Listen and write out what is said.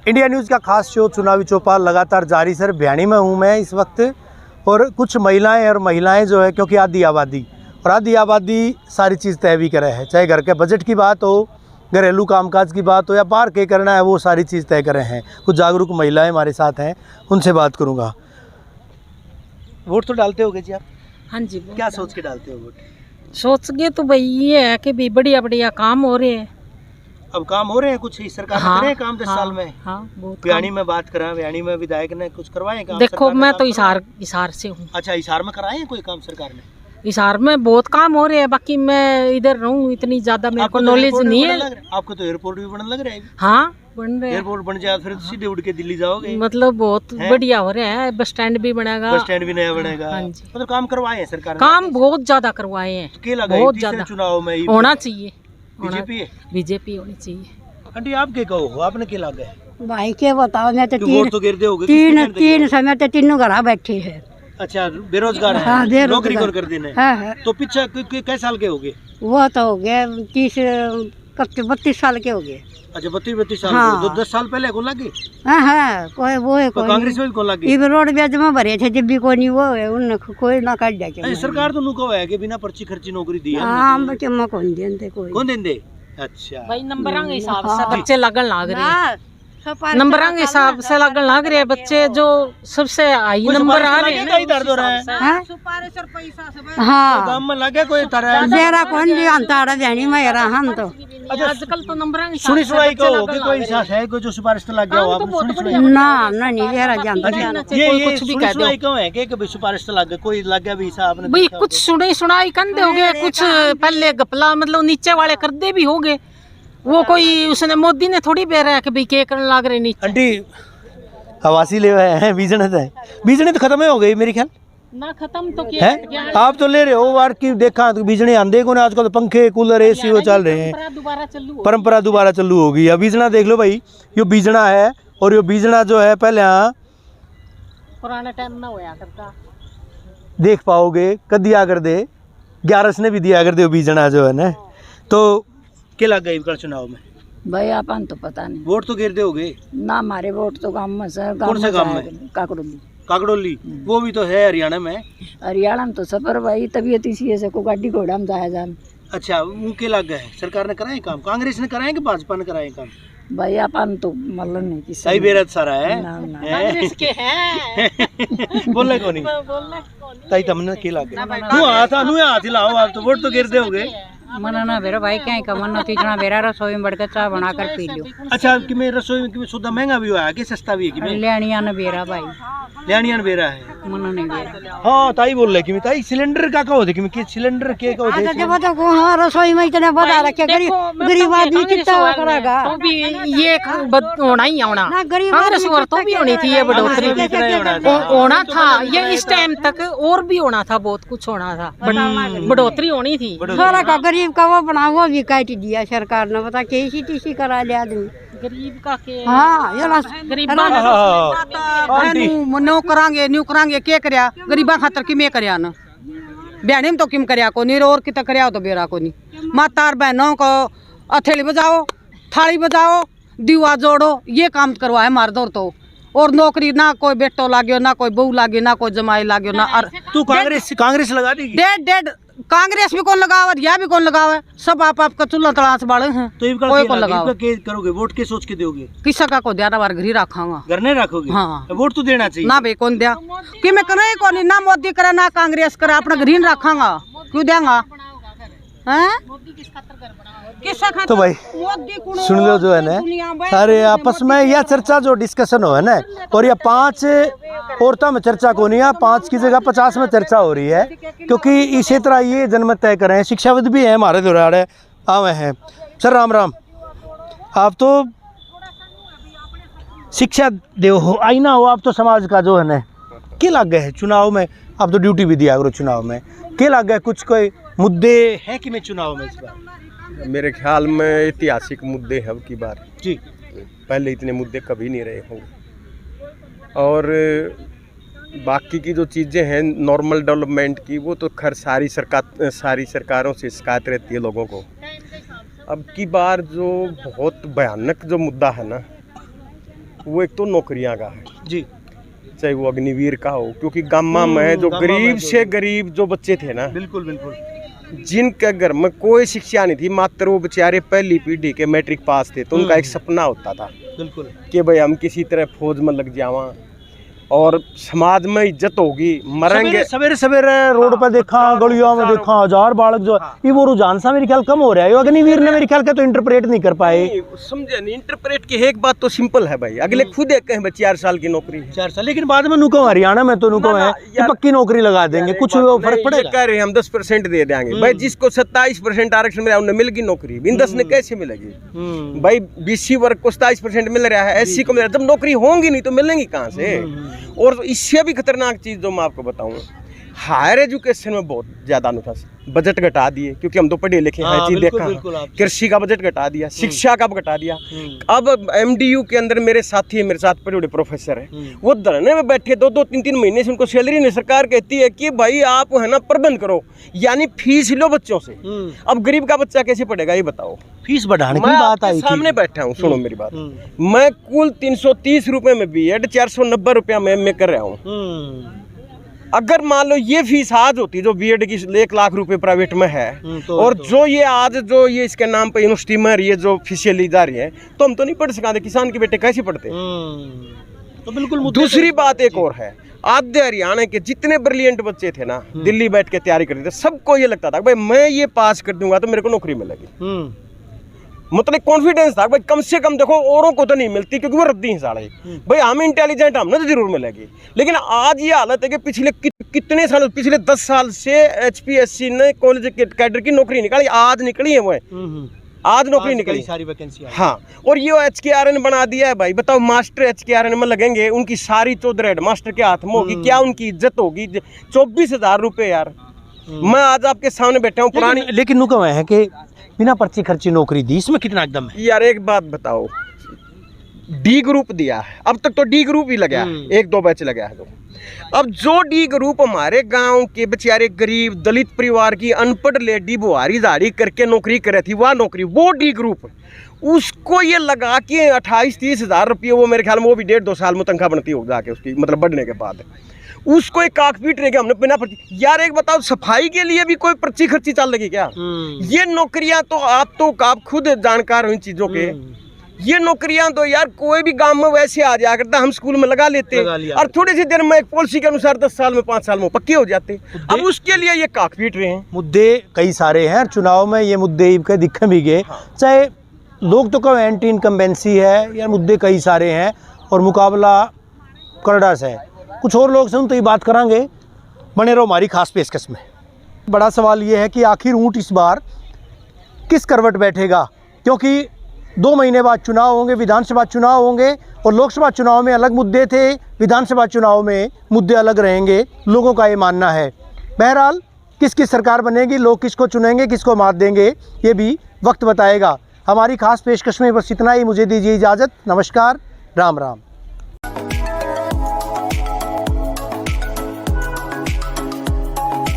India news का खास show चुनावी चौपाल लगातार जारी। सर भ्याणी में हूँ मैं इस वक्त, और कुछ महिलाएं जो है, क्योंकि आधी आबादी सारी चीज़ तय भी करे है, चाहे घर के बजट की बात हो, घरेलू कामकाज की बात हो, या बाहर के करना है, वो सारी चीज़ तय करे हैं। कुछ जागरूक महिलाएं हमारे साथ हैं, उनसे बात करूँगा। वोट तो डालते होगे जी आप? हाँ जी। क्या सोच के डालते हो वोट? सोच के तो भाई ये है कि भी बढ़िया बढ़िया काम हो रहे हैं। अब काम हो रहे हैं कुछ, ही सरकार ने करे काम 10 साल में। हाँ, बहुत। भ्याणी में बात करें, भ्याणी में विधायक ने कुछ करवाए काम? देखो मैं तो हिसार से हूँ। अच्छा, हिसार में कराए हैं कोई काम सरकार ने? हिसार में बहुत काम हो रहे हैं, बाकी मैं इधर रहूँ, इतनी ज्यादा मेरे को नॉलेज नहीं है। आपको तो एयरपोर्ट भी बनने लग रहा है। हाँ, बन रहे हैं। एयरपोर्ट बन जाए फिर सीधे उड़ के दिल्ली जाओगे। मतलब बहुत बढ़िया हो रहा है। बस स्टैंड भी बनेगा, बस स्टैंड भी नया बनेगा। हाँ जी। मतलब काम करवाए हैं सरकार ने? काम बहुत ज्यादा करवाए हैं, बहुत ज्यादा। चुनाव में होना चाहिए, बीजेपी होनी चाहिए। आंटी आप क्या कहो, आपने क्या लगा है? भाई क्या बताओ, मैं तो तीन समय तो तीनों घर बैठे हैं। अच्छा, बेरोजगार है। हाँ, नौकरी कौन कर देने? हाँ। तो पीछे कै साल के हो गए? वो तो हो गया 32 साल के हो गए। अच्छा, 32 साल। हाँ। तो 10 साल पहले कौन लगे? हाँ, कोई वो है, तो कांग्रेस में कौन लगे? रोड ब्याज में भरे थे जब भी कोई वो है, उन कोई ना काट जाके। सरकार तो नुको है कि बिना पर्ची खर्ची नौकरी दी है। हाँ, बच्चे में कौन देंदे, कोई कौन देंदे? अच्छा भाई नंबरों के हिसाब से बच्चे लगन लाग रहे हैं। नंबरों के हिसाब से लगन लग रहे हैं बच्चे, जो सबसे हाई नंबर आ रहे हैं। हाँ, गांव में लगे कोई तरह बेरा कौन भी अंताड़ा भ्याणी में रहा हम तो। आजकल तो नंबरों के सुनी सुनाई को कि कोई सास है, कोई जो सिफारिश तो लग गया हो, आपने सुनी सुनाई? ना नहीं बेरा जानता। ये कुछ भी कह दो क्यों है कि सिफारिश तो लग गया, कोई लग गया भी साहब ने? भाई कुछ सुनाई कंधे हो गए, कुछ पहले गपला मतलब नीचे वाले करदे भी हो गए। वो कोई उसने मोदी ने थोड़ी बेरा है कि भाई के करने लग रहे नीचे। आंटी हवासी ले हैं, बीजने तो खत्म हो गई मेरे ख्याल ना। खत्म तो किया है, आप तो ले रहे हो वार की। देखा तो बीजने आंधे को ना, आजकल तो पंखे कूलर एसी वो चल रहे हैं, परंपरा दोबारा चालू होगी। अब बीजना देख लो भाई, यो बीजना है, और यो बीजना जो है पहले पुराने टाइम में होया करता, देख पाओगे कद दिया कर दे, 11 ने भी दिया कर दे बीजना जो है ना। तो क्या लग गई चुनाव में? भाई अपन तो पता नहीं, वोट तो गिरते हो गए ना। हमारे वोट तो गाँव में सर। कौन से गाँव में? काकड़ोली। वो भी तो है हरियाणा में। हरियाणा में तो सफर भाई तबीयत इसी से को गाड़ी घोड़ा में जाया जान। अच्छा, वो के लग गए? सरकार ने कराए काम? कांग्रेस ने कराए कि भाजपा ने कराए काम? भाई अपन तो मतलब नहीं किसी सही बेरत सारा है। कांग्रेस के हैं। बोलने को नहीं ताई तमने के लग गए। नु हाथ हिलाओ, आप तो वोट तो गिरते हो गए। मना ना बेरा भाई क्या कमन तीजना बेरा रसोई में बढ़कर चाय बनाकर पी लो। अच्छा, कि मैं रसोई में सुधा महंगा भी हुआ है कि सस्ता भी है? कि लेनिया ना बेरा भाई, लेनिया बेरा है, मना नहीं बेरा। हाँ ताई बोल रहे कि ताई सिलेंडर का कहो दे कि सिलेंडर के कहो दे। जब तो हां रसोई में इतने बता रखे, गरीब आदमी कितना करेगा? तो भी ये होना ही होना, कांग्रेस और तो भी होनी थी ये बढ़ोतरी, होना था ये इस टाइम तक, और भी होना था, बहुत कुछ होना था, बढ़ोतरी होनी थी। सारा का गरीब का वो बना वो भी काट दिया सरकार ने, बता केसी टीसी करा लिया आदमी गरीब का के। हाँ, गरीब नो करांगे के करया गरीबा खातर कि मैं करया ना। भ्याणी में तो किम करया को नहीं, और कितना करया तो बेरा को नहीं। मातार बहनों को अथेली बजाओ, थाली बजाओ, दीवा जोड़ो, ये काम करवाए मार दौर तो। और नौकरी ना कोई बेटो लाग्यो, ना कोई बहू लागी, ना कोई जमाई लाग्यो ना। तू कांग्रेस लगा देगी? डेड कांग्रेस भी कौन लगावे, या भी कौन लगावे, सब आप का चूल्हा तलाश बाड़े हैं। तो कोई कौन लगावे? करोगे वोट के सोच के दोगे? किसा का को दिया बार घर ही रखाऊंगा। घर नहीं रखोगे? हाँ, वोट तो देना चाहिए ना भाई, कौन दिया कि मैं करे कौन, ना मोदी करे ना कांग्रेस करे, अपना घर ही रखाऊंगा, क्यों देंगा? तो भाई सुन लो जो है ना, सारे आपस में यह चर्चा जो डिस्कशन हो है ना, और यह 5 औरतों में चर्चा को नहीं है, 5 की जगह 50 में चर्चा हो रही है, क्योंकि इसी तरह ये जनमत तय कर रहे हैं। शिक्षाविद भी हैं हमारे द्वारा आए हैं। सर राम राम, आप तो शिक्षा देव हो, आईना हो, आप तो समाज का जो है ना, क्या लग गए चुनाव में? आप तो ड्यूटी भी दिया करो चुनाव में, क्या लग गए? कुछ कोई मुद्दे है कि मैं चुनाव में इस बार? मेरे ख्याल में ऐतिहासिक मुद्दे हैं अब की बार जी, पहले इतने मुद्दे कभी नहीं रहे होंगे। और बाकी की जो चीज़ें हैं नॉर्मल डेवलपमेंट की, वो तो खैर सारी सरकारों से शिकायत रहती है लोगों को। अब की बार जो बहुत भयानक जो मुद्दा है ना, वो एक तो नौकरियां का है जी। चाहे वो अग्निवीर का हो, क्योंकि गामा में जो गरीब से गरीब जो बच्चे थे ना, बिल्कुल बिल्कुल, जिनके घर में कोई शिक्षा नहीं थी, मात्र वो बेचारे पहली पीढ़ी के मैट्रिक पास थे, तो उनका एक सपना होता था बिल्कुल कि भाई हम किसी तरह फौज में लग जावा और समाज में इज्जत होगी, मरेंगे। सवेरे सवेरे रोड पर देखा, गलियों में देखा, 1000 बालक जो ये वो रुझान सा मेरे ख्याल कम हो रहा है। अग्निवीर ने मेरे ख्याल का तो इंटरप्रेट नहीं कर पाए। समझे नहीं इंटरप्रेट की एक बात तो सिंपल है भाई, अगले खुद एक कहें 4 साल की नौकरी है, 4 साल, लेकिन बाद में नुको हरियाणा में तो नुको है कि पक्की नौकरी लगा देंगे, कुछ फर्क पड़ेगा। कह रहे हम 10% दे देंगे भाई, जिसको 27% आरक्षण मिला उन्हें मिल गई नौकरी, इन 10 ने कैसे मिलेगी भाई? BC वर्ग को 27% मिल रहा है, SC को मिल रहा है, जब नौकरी होंगी नहीं तो मिलेंगी कहाँ से? और इससे भी खतरनाक चीज जो मैं आपको बताऊं, हायर एजुकेशन में बहुत ज्यादा अनुशासन, बजट घटा दिए, क्योंकि हम तो पढ़े लिखे हैं, चीज देखा, कृषि का बजट घटा दिया, शिक्षा का घटा दिया। अब MDU के अंदर मेरे साथी है, मेरे साथ पढ़े हुए प्रोफेसर है, वो धरने में बैठे 2-2, 3-3 महीने से, उनको सैलरी नहीं, सरकार कहती है कि भाई आप है ना प्रबंध करो, यानी फीस लो बच्चों से। अब गरीब का बच्चा कैसे पढ़ेगा ये बताओ? फीस बढ़ाने की मैं बात आई, सामने बैठा हूँ, सुनो मेरी बात, मैं कुल 330 रुपए में BEd, 490 रुपया में MA कर रहा हूँ। अगर मान लो ये फीस आज होती जो BEd की 1 लाख रुपए प्राइवेट में है, और जो ये आज जो ये इसके नाम पे यूनिवर्सिटी में ये जो फीसें ली जा रही है, तो हम तो नहीं पढ़ सकाते, किसान के बेटे कैसे पढ़ते? तो बिल्कुल। दूसरी बात एक और है, आधे हरियाणा के जितने ब्रिलियंट बच्चे थे ना, दिल्ली बैठ के तैयारी करते थे, सबको ये लगता था भाई मैं ये पास कर दूंगा तो मेरे को नौकरी मिलेगी, मतलब कॉन्फिडेंस था भाई, कम से कम देखो औरों को तो नहीं मिलती क्योंकि वो रद्दी हैं साढ़े, भाई हम इंटेलिजेंट, हमने तो जरूर मिलेगी। लेकिन आज ये हालत है कि पिछले कितने साल, पिछले 10 साल से HPSC ने कॉलेज के कैडर की नौकरी निकाली, आज निकली है वो, आज नौकरी निकली सारी वैकेंसी। हाँ, और ये HKRN बना दिया है भाई, बताओ मास्टर HKRN में लगेंगे, उनकी सारी चौधरी हेड मास्टर के हाथ में होगी, क्या उनकी इज्जत होगी? 24,000 रुपये यार, मैं आज आपके सामने बैठा हूँ पुरानी। लेकिन नुका है कि बिना पर्ची खर्ची नौकरी दी, इसमें कितना एकदम है यार? एक बात बताओ, D ग्रुप दिया है, अब तक तो D ग्रुप ही लगा है, 1-2 बैच लगा है। तो अब जो D ग्रुप हमारे गांव के बेचारे गरीब दलित परिवार की अनपढ़ लेडी बुहारी झाड़ी करके नौकरी करे थी, वह नौकरी, वो D ग्रुप, उसको ये लगा के 28-30 हज़ार रुपये, वो मेरे ख्याल में वो भी 1.5-2 साल में तनख्वाह बनती हो जाके उसकी, मतलब बढ़ने के बाद उसको एक काक पीट रहे हमने बिना पर्ची। यार एक बताओ, सफाई के लिए भी कोई पर्ची खर्ची चल लगी क्या? ये नौकरियां तो आप खुद जानकार हो इन चीजों के, ये नौकरियां तो यार कोई भी गांव में वैसे आ जाया करता, हम स्कूल में लगा लेते और थोड़ी सी देर में एक पॉलिसी के अनुसार 10 साल में 5 साल में पक्के हो जाते। अब उसके लिए ये काक पीट रहे हैं। मुद्दे कई सारे हैं, चुनाव में ये मुद्दे दिखे भी गए, चाहे लोग तो कहें एंटी इनकम्बेंसी है, या मुद्दे कई सारे हैं और मुकाबला करड़ा से है। कुछ और लोग से उन तो ये बात करांगे, बने रहो हमारी खास पेशकश में। बड़ा सवाल ये है कि आखिर ऊँट इस बार किस करवट बैठेगा, क्योंकि 2 महीने बाद चुनाव होंगे, विधानसभा चुनाव होंगे, और लोकसभा चुनाव में अलग मुद्दे थे, विधानसभा चुनाव में मुद्दे अलग रहेंगे, लोगों का ये मानना है। बहरहाल किसकी सरकार बनेगी, लोग किसको चुनेंगे, किसको मात देंगे, ये भी वक्त बताएगा। हमारी खास पेशकश में बस इतना ही, मुझे दीजिए इजाज़त, नमस्कार, राम राम।